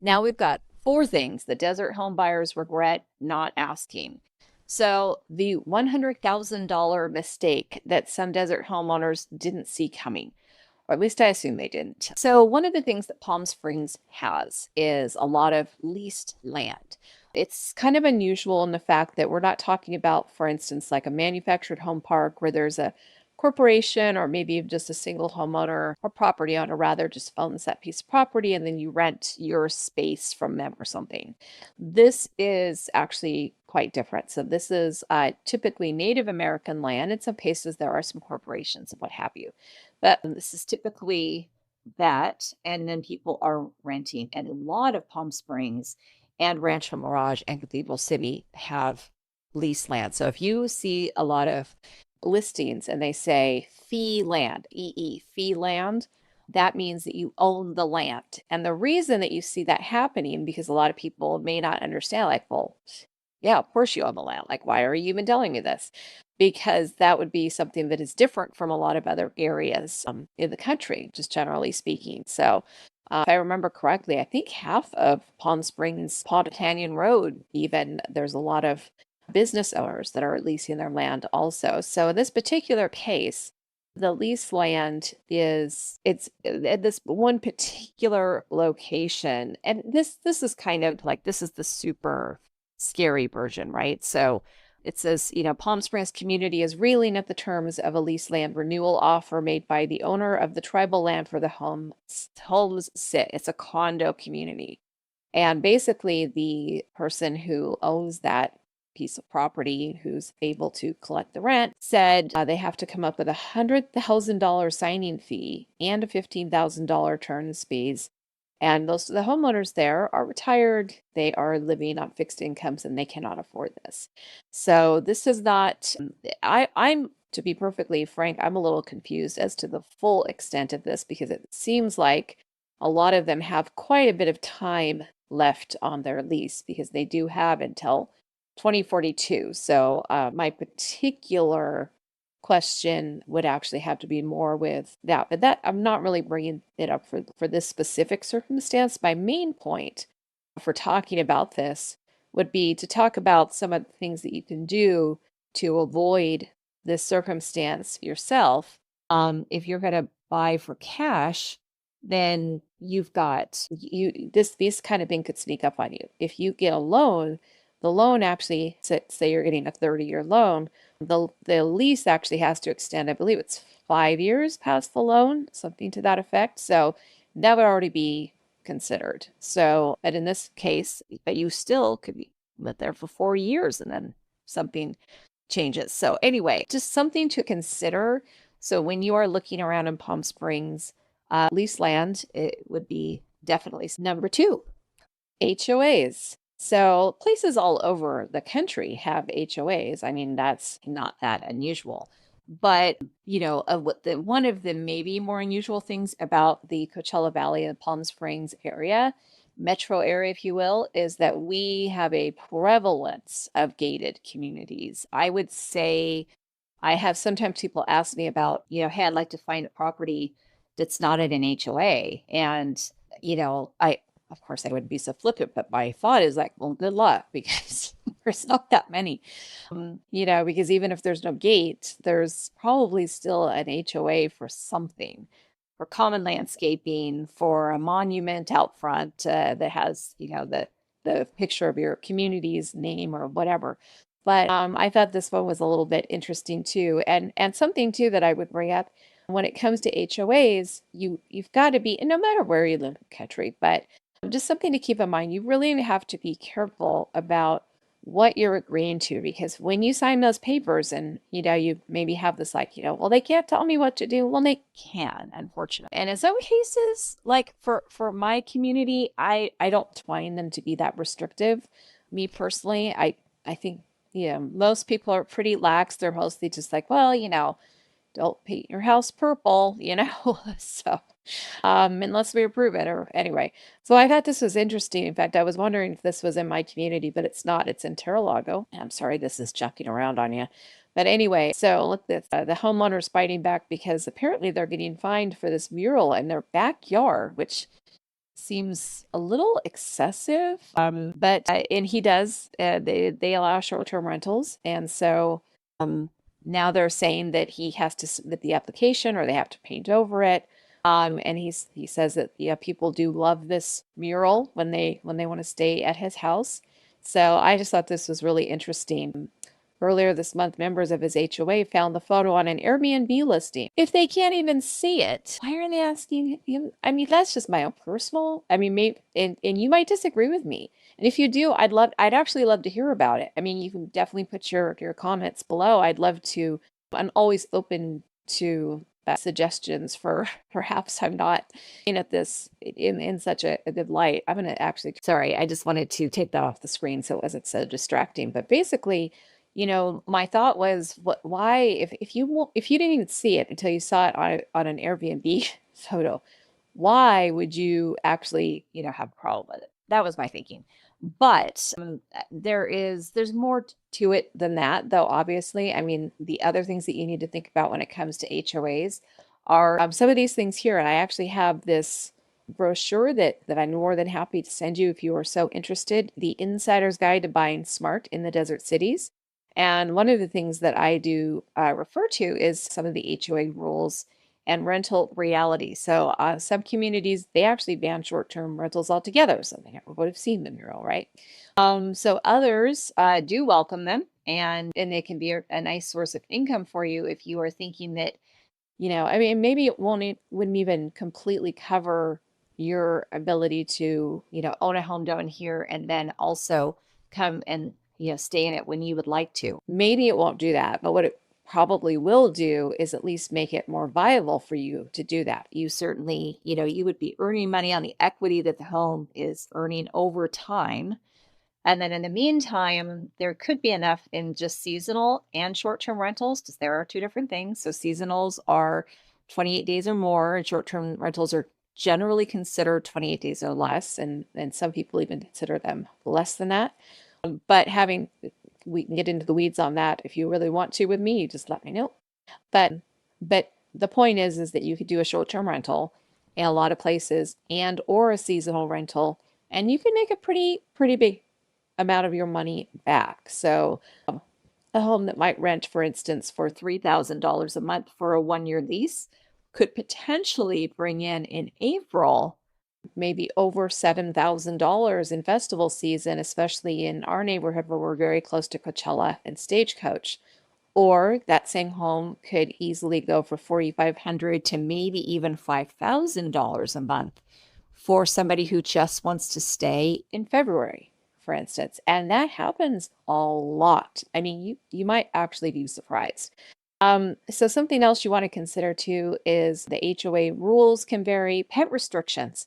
Now we've got four things the desert home buyers regret not asking. So, the $100,000 mistake that some desert homeowners didn't see coming, or at least I assume they didn't. So, one of the things that Palm Springs has is a lot of leased land. It's kind of unusual in the fact that we're not talking about, for instance, like a manufactured home park where there's a corporation or maybe just a single homeowner or property owner rather just owns that piece of property and then you rent your space from them or something. This is actually quite different. So this is typically Native American land. In some cases, there are some corporations and what have you. But this is typically that. And then people are renting. And a lot of Palm Springs and Rancho Mirage and Cathedral City have lease land. So if you see a lot of listings and they say fee land, fee land, that means that you own the land. And the reason that you see that happening, because a lot of people may not understand, like, well, yeah, of course you own the land. Like, why are you even telling me this? Because that would be something that is different from a lot of other areas in the country, just generally speaking. So, if I remember correctly, I think half of Palm Springs, Pond Canyon Road, even there's a lot of business owners that are leasing their land also. So in this particular case, the lease land it's at this one particular location. And this is kind of like this is the super scary version, right? So it says, Palm Springs community is reeling at the terms of a lease land renewal offer made by the owner of the tribal land for the homes sit. It's a condo community. And basically, the person who owns that piece of property, who's able to collect the rent, said they have to come up with $100,000 signing fee and a $15,000 turns fees. And most of the homeowners there are retired. They are living on fixed incomes and they cannot afford this. So this is not, I'm, to be perfectly frank, I'm a little confused as to the full extent of this because it seems like a lot of them have quite a bit of time left on their lease because they do have until 2042. So my particular question would actually have to be more with that. But that I'm not really bringing it up for this specific circumstance. My main point for talking about this would be to talk about some of the things that you can do to avoid this circumstance yourself. If you're going to buy for cash, then you've got this kind of thing could sneak up on you. If you get a loan, the loan actually, say you're getting a 30-year loan, the lease actually has to extend, I believe it's 5 years past the loan, something to that effect. So that would already be considered. So, but in this case, but you still could be live there for 4 years and then something changes. So anyway, just something to consider. So when you are looking around in Palm Springs, lease land, it would be definitely number two. HOAs. So places all over the country have HOAs. I mean, that's not that unusual. But, one of the maybe more unusual things about the Coachella Valley and Palm Springs area, metro area, if you will, is that we have a prevalence of gated communities. I would say I have sometimes people ask me about, hey, I'd like to find a property that's not at an HOA. And, I, of course, I wouldn't be so flippant, but my thought is like, well, good luck because there's not that many. Because even if there's no gate, there's probably still an HOA for something, for common landscaping, for a monument out front that has, the picture of your community's name or whatever. But I thought this one was a little bit interesting too, and something too that I would bring up when it comes to HOAs. You've got to be, and no matter where you live in the country, but just something to keep in mind. You really have to be careful about what you're agreeing to because when you sign those papers and you maybe have this like well they can't tell me what to do. Well, they can, unfortunately. And in some cases, like for my community, I don't find them to be that restrictive. Me personally, I think most people are pretty lax. They're mostly just like, well, don't paint your house purple. So unless we approve it or anyway. So I thought this was interesting. In fact, I was wondering if this was in my community, but it's not. It's in Terralago. I'm sorry, this is jumping around on you. But anyway, so look, this the homeowners fighting back because apparently they're getting fined for this mural in their backyard, which seems a little excessive. But and he does. They allow short-term rentals, and so um, now they're saying that he has to submit the application or they have to paint over it. And he says that yeah, people do love this mural when they want to stay at his house. So I just thought this was really interesting. Earlier this month, members of his HOA found the photo on an Airbnb listing. If they can't even see it, why aren't they asking him? I mean, that's just my own personal. I mean, maybe, and you might disagree with me. And if you do, I'd actually love to hear about it. I mean, you can definitely put your comments below. I'd love to. I'm always open to suggestions for perhaps I'm not in at this in such a good light. I'm gonna actually sorry, I just wanted to take that off the screen so it wasn't so distracting. But basically, my thought was why if you didn't even see it until you saw it on an Airbnb photo, why would you actually, have a problem with it? That was my thinking. But there's more to it than that, though, obviously. I mean, the other things that you need to think about when it comes to HOAs are some of these things here. And I actually have this brochure that I'm more than happy to send you if you are so interested. The Insider's Guide to Buying Smart in the Desert Cities. And one of the things that I do refer to is some of the HOA rules and rental reality. So some communities, they actually ban short-term rentals altogether. So they never would have seen the mural, right? So others do welcome them, and they can be a nice source of income for you if you are thinking that, I mean, maybe wouldn't even completely cover your ability to, own a home down here and then also come and, stay in it when you would like to. Maybe it won't do that, but what it probably will do is at least make it more viable for you to do that. You certainly, you would be earning money on the equity that the home is earning over time. And then in the meantime, there could be enough in just seasonal and short-term rentals, because there are two different things. So seasonals are 28 days or more, and short-term rentals are generally considered 28 days or less, and some people even consider them less than that. But we can get into the weeds on that if you really want to with me, just let me know. But the point is that you could do a short-term rental in a lot of places and or a seasonal rental, and you can make a pretty big amount of your money back. So a home that might rent, for instance, for $3,000 a month for a 1-year lease could potentially bring in April maybe over $7,000 in festival season, especially in our neighborhood where we're very close to Coachella and Stagecoach. Or that same home could easily go for $4,500 to maybe even $5,000 a month for somebody who just wants to stay in February, for instance. And that happens a lot. I mean, you might actually be surprised. So something else you want to consider too is the HOA rules can vary. Pet restrictions.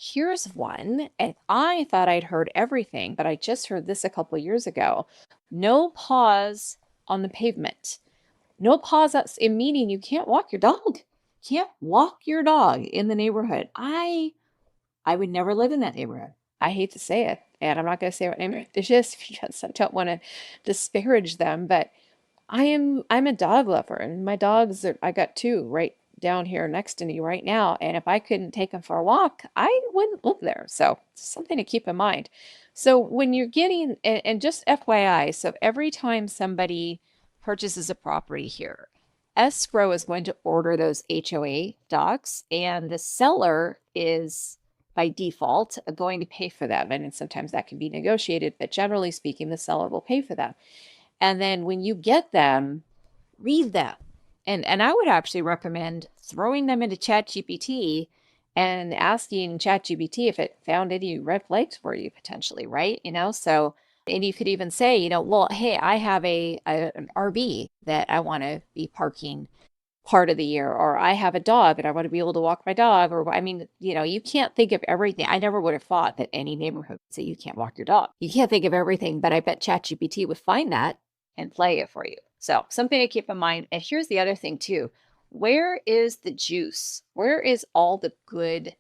Here's one, and I thought I'd heard everything, but I just heard this a couple of years ago. No paws on the pavement. No paws in meaning you can't walk your dog. Can't walk your dog in the neighborhood. I would never live in that neighborhood. I hate to say it, and I'm not going to say what neighborhood it is because I don't want to disparage them, but I'm a dog lover, and my dogs I got two right down here next to me right now, and if I couldn't take them for a walk, I wouldn't live there. So it's something to keep in mind. So when you're getting, and just FYI, so every time somebody purchases a property here, escrow is going to order those HOA docs, and the seller is by default going to pay for them. And sometimes that can be negotiated, but generally speaking, the seller will pay for them. And then when you get them, read them. And I would actually recommend throwing them into ChatGPT and asking ChatGPT if it found any red flags for you potentially, right? So, and you could even say, well, hey, I have an RV that I want to be parking part of the year, or I have a dog and I want to be able to walk my dog, or I mean, you can't think of everything. I never would have thought that any neighborhood would say you can't walk your dog. You can't think of everything, but I bet ChatGPT would find that and play it for you. So something to keep in mind. And here's the other thing too. Where is the juice? Where is all the good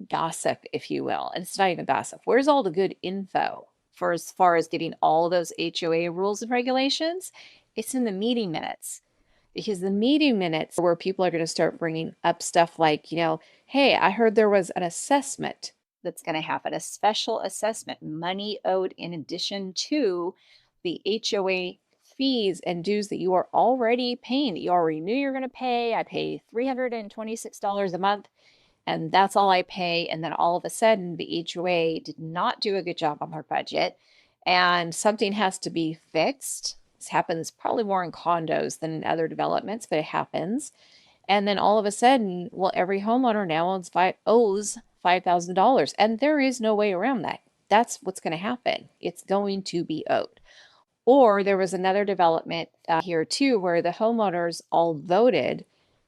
gossip, if you will? And it's not even gossip. Where's all the good info for as far as getting all those HOA rules and regulations? It's in the meeting minutes. Because the meeting minutes are where people are going to start bringing up stuff like, hey, I heard there was an assessment that's going to happen, a special assessment, money owed in addition to the HOA fees and dues that you are already paying, that you already knew you're going to pay. I pay $326 a month, and that's all I pay. And then all of a sudden, the HOA did not do a good job on their budget, and something has to be fixed. This happens probably more in condos than in other developments, but it happens. And then all of a sudden, well, every homeowner now owes $5,000, and there is no way around that. That's what's going to happen. It's going to be owed. Or there was another development here too, where the homeowners all voted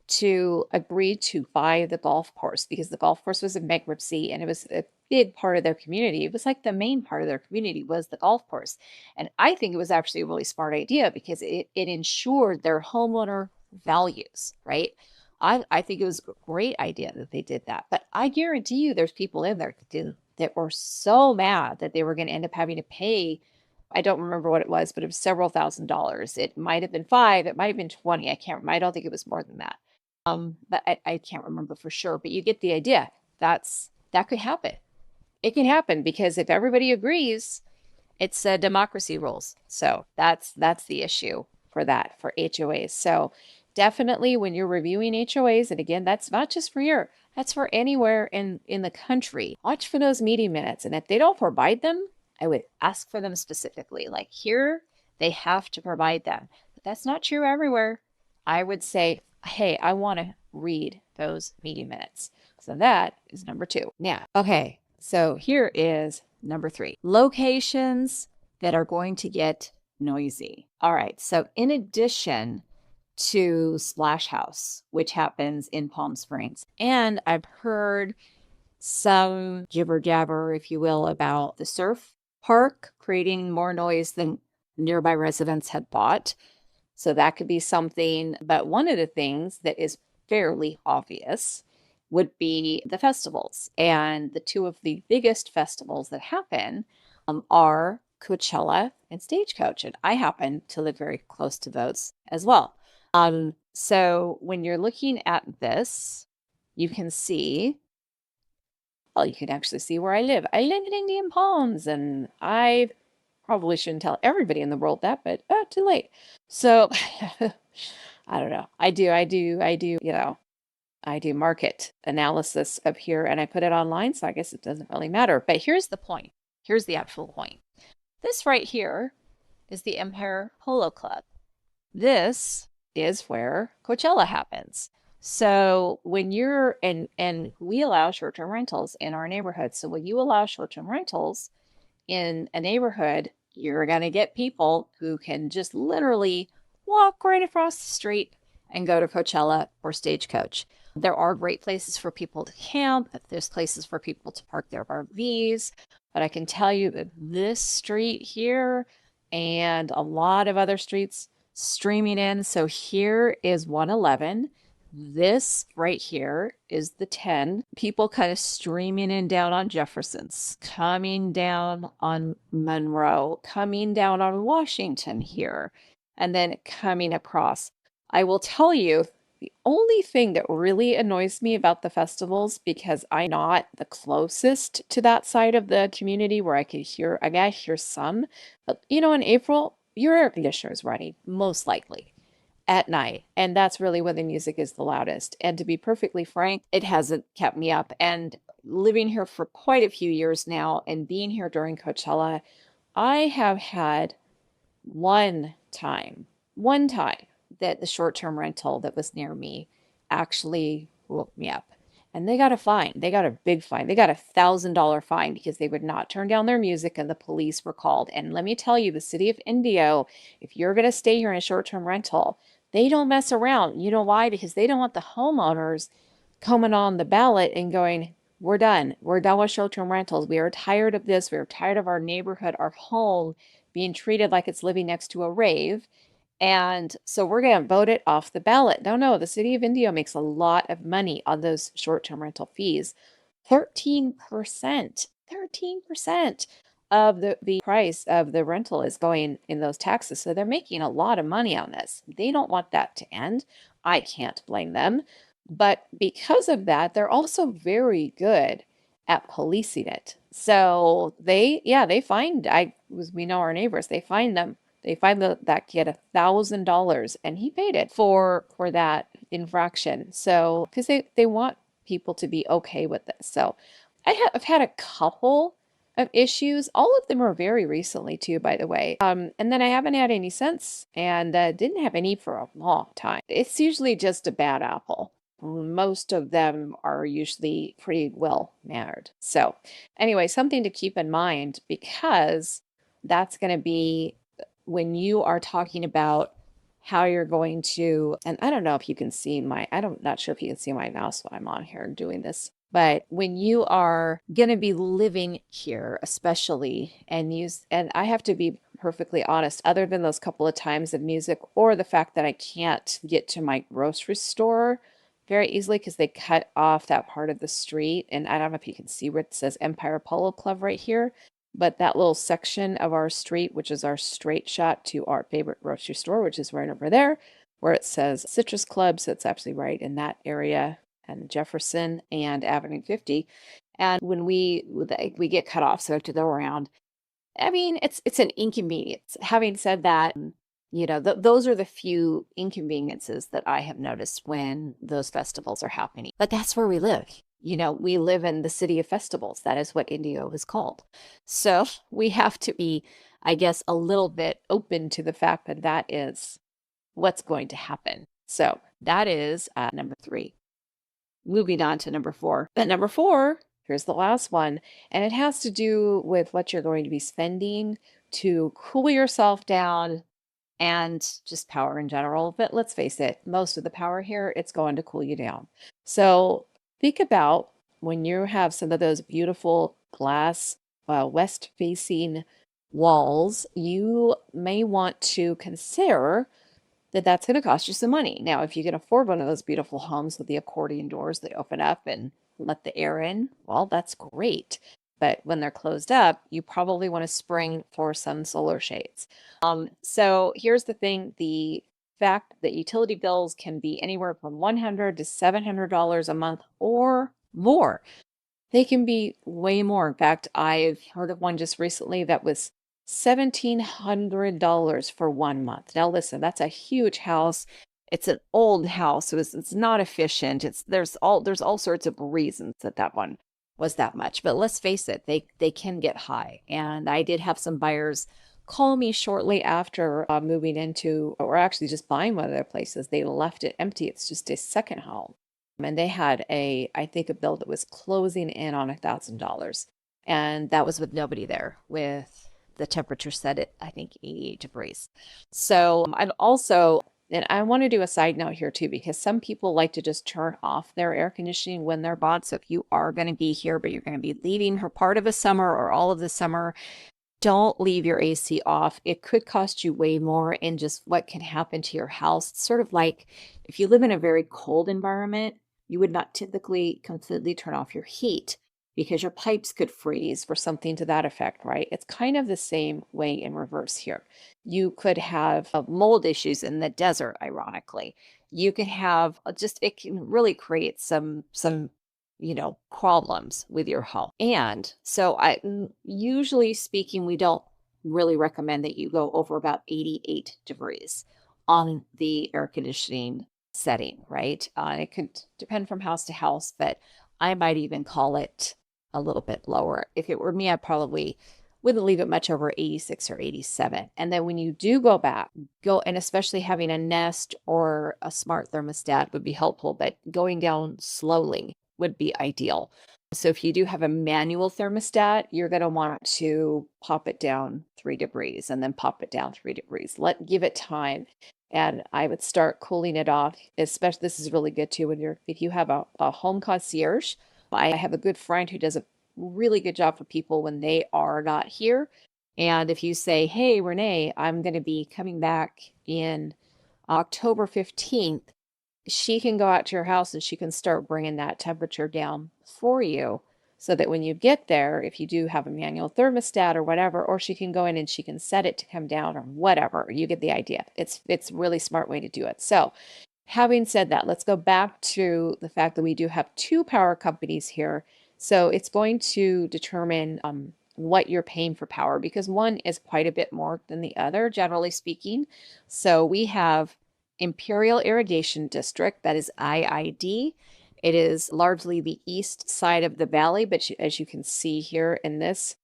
to agree to buy the golf course because the golf course was in bankruptcy and it was a big part of their community. It was like the main part of their community was the golf course. And I think it was actually a really smart idea because it ensured their homeowner values, right? I think it was a great idea that they did that. But I guarantee you there's people in there that were so mad that they were going to end up having to pay. I don't remember what it was, but it was several $1,000s. It might have been 5, it might have been 20. I can't remember. I don't think it was more than that. But I can't remember for sure. But you get the idea. That could happen. It can happen because if everybody agrees, it's democracy rules. So that's the issue for that, for HOAs. So definitely when you're reviewing HOAs, and again, that's not just for here, that's for anywhere in the country. Watch for those meeting minutes. And if they don't provide them, I would ask for them specifically. Like here, they have to provide them. But that's not true everywhere. I would say, hey, I want to read those meeting minutes. So that is number 2. Now, okay, so here is number 3. Locations that are going to get noisy. All right, so in addition to Splash House, which happens in Palm Springs, and I've heard some jibber jabber, if you will, about the surf park creating more noise than nearby residents had thought. So that could be something. But one of the things that is fairly obvious would be the festivals. And the 2 of the biggest festivals that happen are Coachella and Stagecoach. And I happen to live very close to those as well. So when you're looking at this, you can see, well, you can actually see where I live. I live in Indian Palms, and I probably shouldn't tell everybody in the world that, but too late. So I don't know. I do, I do market analysis of here and I put it online. So I guess it doesn't really matter. But here's the point. Here's the actual point. This right here is the Empire Polo Club. This is where Coachella happens. So when you're, and we allow short-term rentals in our neighborhood. So when you allow short-term rentals in a neighborhood, you're going to get people who can just literally walk right across the street and go to Coachella or Stagecoach. There are great places for people to camp. There's places for people to park their RVs. But I can tell you that this street here and a lot of other streets streaming in. So here is 111. This right here is the 10. People kind of streaming in down on Jefferson's, coming down on Monroe, coming down on Washington here, and then coming across. I will tell you, the only thing that really annoys me about the festivals, because I'm not the closest to that side of the community where I gotta hear some, but in April, your air conditioner is running, most likely at night. And that's really when the music is the loudest. And to be perfectly frank, it hasn't kept me up. And living here for quite a few years now and being here during Coachella, I have had one time that the short-term rental that was near me actually woke me up. And they got a fine. They got a big fine. They got $1,000 fine because they would not turn down their music and the police were called. And let me tell you, the city of Indio, if you're going to stay here in a short-term rental, they don't mess around. You know why? Because they don't want the homeowners coming on the ballot and going, we're done. We're done with short-term rentals. We are tired of this. We are tired of our neighborhood, our home being treated like it's living next to a rave. And so we're going to vote it off the ballot. No, the city of Indio makes a lot of money on those short-term rental fees. 13%, 13% of the price of the rental is going in those taxes. So they're making a lot of money on this. They don't want that to end. I can't blame them. But because of that, they're also very good at policing it. So they fined, we know our neighbors, they fined them. They fined that kid $1,000 and he paid it for that infraction. So, because they want people to be okay with this. So I've had a couple of issues. All of them are very recently too, by the way. And then I haven't had any since, and didn't have any for a long time. It's usually just a bad apple. Most of them are usually pretty well mannered. So, anyway, something to keep in mind because that's going to be when you are talking about how you're going to, and I don't know if you can see not sure if you can see my mouse while I'm on here doing this, but when you are going to be living here, especially, and I have to be perfectly honest, other than those couple of times of music or the fact that I can't get to my grocery store very easily because they cut off that part of the street. And I don't know if you can see where it says Empire Polo Club right here, but that little section of our street, which is our straight shot to our favorite grocery store, which is right over there, where it says Citrus Club. So it's actually right in that area, and Jefferson and Avenue 50. And when we get cut off, so I have to go around. I mean, it's an inconvenience. Having said that, those are the few inconveniences that I have noticed when those festivals are happening. But that's where we live. We live in the city of festivals. That is what Indio is called. So we have to be, I guess, a little bit open to the fact that that is what's going to happen. So that is number 3. Moving on to number 4. But number 4, here's the last one, and it has to do with what you're going to be spending to cool yourself down and just power in general. But let's face it, most of the power here, it's going to cool you down. So think about when you have some of those beautiful glass west-facing walls, you may want to consider that's going to cost you some money. Now, if you can afford one of those beautiful homes with the accordion doors that open up and let the air in, well, that's great. But when they're closed up, you probably want to spring for some solar shades. So here's the thing. The fact that utility bills can be anywhere from $100 to $700 a month or more. They can be way more. In fact, I've heard of one just recently that was $1,700 for 1 month. Now, listen, that's a huge house. It's an old house, so it's not efficient. There's all sorts of reasons that one was that much. But let's face it, they can get high. And I did have some buyers call me shortly after moving into, or actually just buying one of their places. They left it empty. It's just a second home. And they had I think a bill that was closing in on $1,000. And that was with nobody there, with the temperature set at, I think, 88 degrees. So I've also, and I want to do a side note here too, because some people like to just turn off their air conditioning when they're bought. So if you are going to be here, but you're going to be leaving for part of a summer or all of the summer, don't leave your AC off. It could cost you way more in just what can happen to your house. It's sort of like if you live in a very cold environment, you would not typically completely turn off your heat because your pipes could freeze or something to that effect, right? It's kind of the same way in reverse here. You could have mold issues in the desert, ironically. You could have it can really create some problems with your home. And so usually speaking, we don't really recommend that you go over about 88 degrees on the air conditioning setting, right? It could depend from house to house, but I might even call it a little bit lower. If it were me, I probably wouldn't leave it much over 86 or 87. And then when you do go back, and especially having a Nest or a smart thermostat would be helpful, but going down slowly would be ideal. So if you do have a manual thermostat, you're going to want to pop it down 3 degrees and then pop it down 3 degrees. Give it time. And I would start cooling it off, especially this is really good too if you have a home concierge. I have a good friend who does a really good job for people when they are not here. And if you say, hey, Renee, I'm going to be coming back in October 15th, she can go out to your house and she can start bringing that temperature down for you so that when you get there, if you do have a manual thermostat or whatever, or she can go in and she can set it to come down or whatever, you get the idea. It's a really smart way to do it. So having said that, let's go back to the fact that we do have 2 power companies here So it's going to determine what you're paying for power because one is quite a bit more than the other, generally speaking. So we have Imperial Irrigation District, that is IID. It is largely the east side of the valley, but as you can see here in this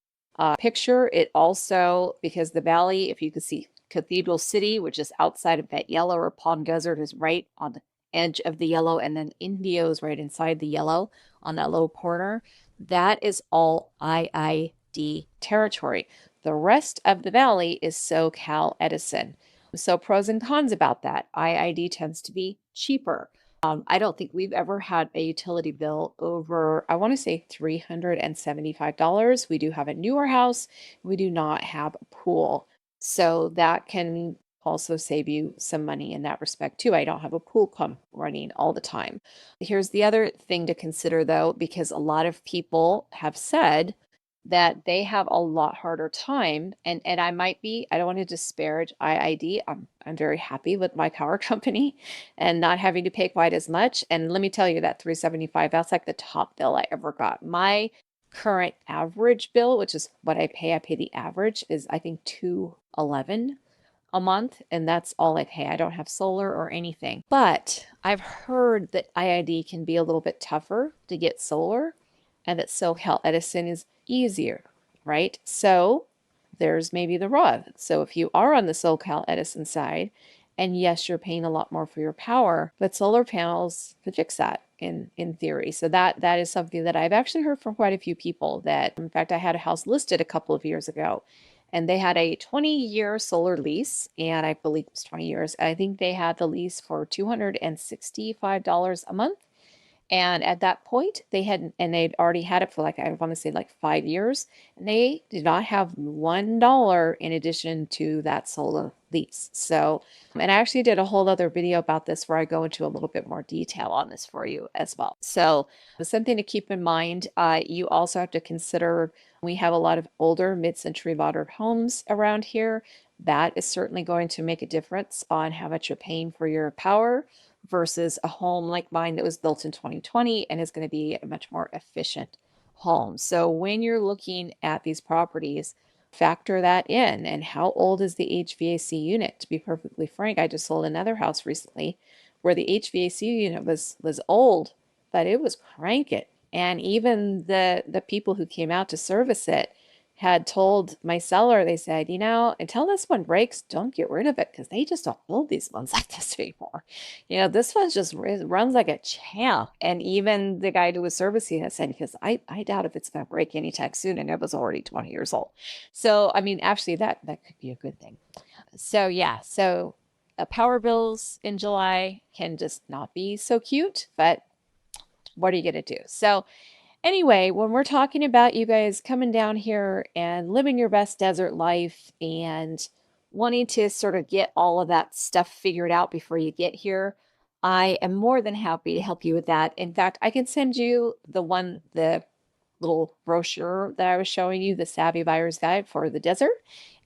picture, it also, because the valley, if you can see Cathedral City, which is outside of that yellow, or Palm Desert is right on the edge of the yellow, and then Indio is right inside the yellow on that little corner. That is all IID territory. The rest of the valley is SoCal Edison. So pros and cons about that. IID tends to be cheaper. I don't think we've ever had a utility bill over, I want to say $375. We do have a newer house. We do not have a pool. So that can also save you some money in that respect too. I don't have a pool come running all the time. Here's the other thing to consider though, because a lot of people have said that they have a lot harder time, and I don't want to disparage IID. I'm very happy with my power company and not having to pay quite as much. And let me tell you, that 375, that's like the top bill I ever got. My current average bill, which is what I pay the average, is I think 211 a month, and that's all I pay. I don't have solar or anything. But I've heard that IID can be a little bit tougher to get solar and that SoCal Edison is easier, right? So there's maybe the rub. So if you are on the SoCal Edison side, and yes, you're paying a lot more for your power, but solar panels could fix that in theory. So that is something that I've actually heard from quite a few people. That, in fact, I had a house listed a couple of years ago, and they had a 20-year solar lease, and I believe it was 20 years. I think they had the lease for $265 a month. And at that point, they'd already had it for like, I want to say like 5 years, and they did not have $1 in addition to that solar lease. So, and I actually did a whole other video about this where I go into a little bit more detail on this for you as well. So, something to keep in mind. You also have to consider we have a lot of older mid-century modern homes around here. That is certainly going to make a difference on how much you're paying for your power versus a home like mine that was built in 2020 and is going to be a much more efficient home. So when you're looking at these properties, factor that in. And how old is the HVAC unit? To be perfectly frank, I just sold another house recently where the HVAC unit was old, but it was cranking. And even the people who came out to service it had told my seller, they said, until this one breaks, don't get rid of it because they just don't build these ones like this anymore. This one just runs like a champ. And even the guy who was servicing it said, because I doubt if it's going to break anytime soon. And it was already 20 years old. So, I mean, actually, that could be a good thing. So, yeah. So, power bills in July can just not be so cute. But what are you going to do? So, anyway, when we're talking about you guys coming down here and living your best desert life and wanting to sort of get all of that stuff figured out before you get here, I am more than happy to help you with that. In fact, I can send you the little brochure that I was showing you, the Savvy Buyer's Guide for the desert,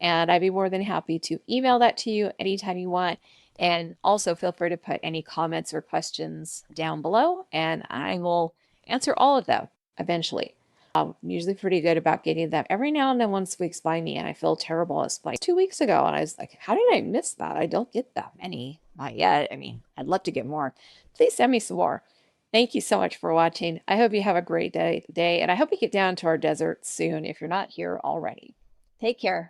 and I'd be more than happy to email that to you anytime you want. And also feel free to put any comments or questions down below, and I will answer all of them eventually. I'm usually pretty good about getting them. Every now and then one squeaks by me and I feel terrible. It's like 2 weeks ago and I was like, how did I miss that? I don't get that many. Not yet. I mean, I'd love to get more. Please send me some more. Thank you so much for watching. I hope you have a great day, and I hope you get down to our desert soon if you're not here already. Take care.